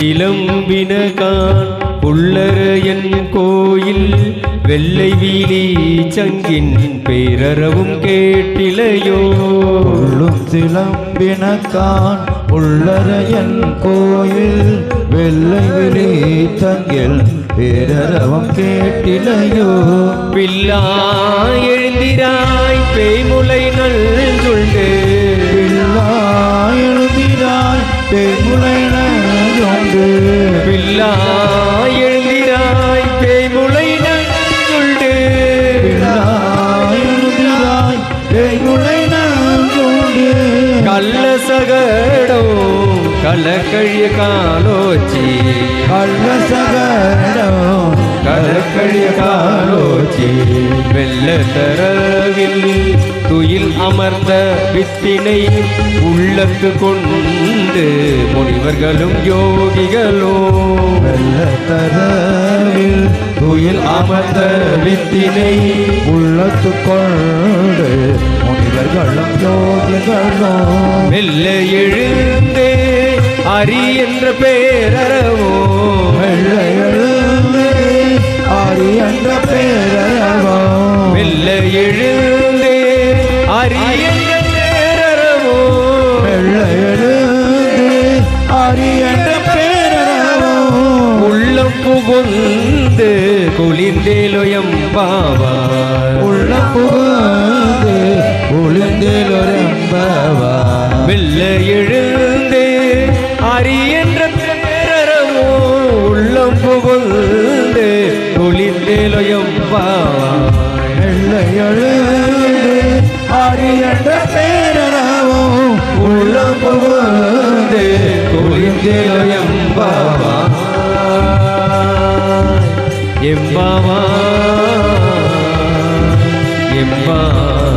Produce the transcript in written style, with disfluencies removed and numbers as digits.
இளம்பினகான் உள்ளரையன் கோயில் வெள்ளை வீலி சங்கின் பேரறவும் கேட்டிலையோ உள்ளும் சிலம்பினகான் உள்ளரையன் கோயில் வெள்ளை விழி சங்கில் பேரறவும் கேட்டிலையோ பிள்ளாய் எழுந்திராய் பேய்முலை நல்குண்டு பிள்ளாய் எழுந்திராய் பேய்முலை நல்குண்டு பிள்ளாய் எழுந்திராய் பேய்முலை நல்குண்டு பிள்ளாய் எழுந்திராய் பேய்முலை நல்குண்டு கள்ள சகடம் கலக்கழிய காலோச்சி கள்ள சகடம் கலக்கழிய காலோச்சி வெள்ள தரவில் துயில் அமர்ந்த வித்தினை உள்ளத்து கொண்டு முனிவர்களும் யோகிகளும் வெள்ள தரவில் துயில் அமர்ந்த வித்தினை உள்ளத்து கொண்டு முனிவர்களும் யோகிகளும் மெல்ல எழுந்தே அரி என்ற பேரறவோ வெள்ள எழுந்து ஆரி என்ற பேரறவோ மெல்ல எழுந்தே அரி என்ற பேரறவோ வெள்ள எழுந்து ஆரி என்ற பேரறவோ உள்ளம் புகுந்து குளிர்ந்தேலோயம் பாவார் உள்ள புகுந்து ஒளிந்தேலொரம்பவா மெல்ல எழுந்தே அரி என்ற பேரறவோ உள்ளம் புகுந்து குளிர்ந்தேலோயம் பாவார் வெள்ள எழுந்து ஆரி என்ற பேரறவோ உள்ள புகுந்து குளிர்ந்தேலோயம் பாவார் எம்பாவார் எம்பாவார்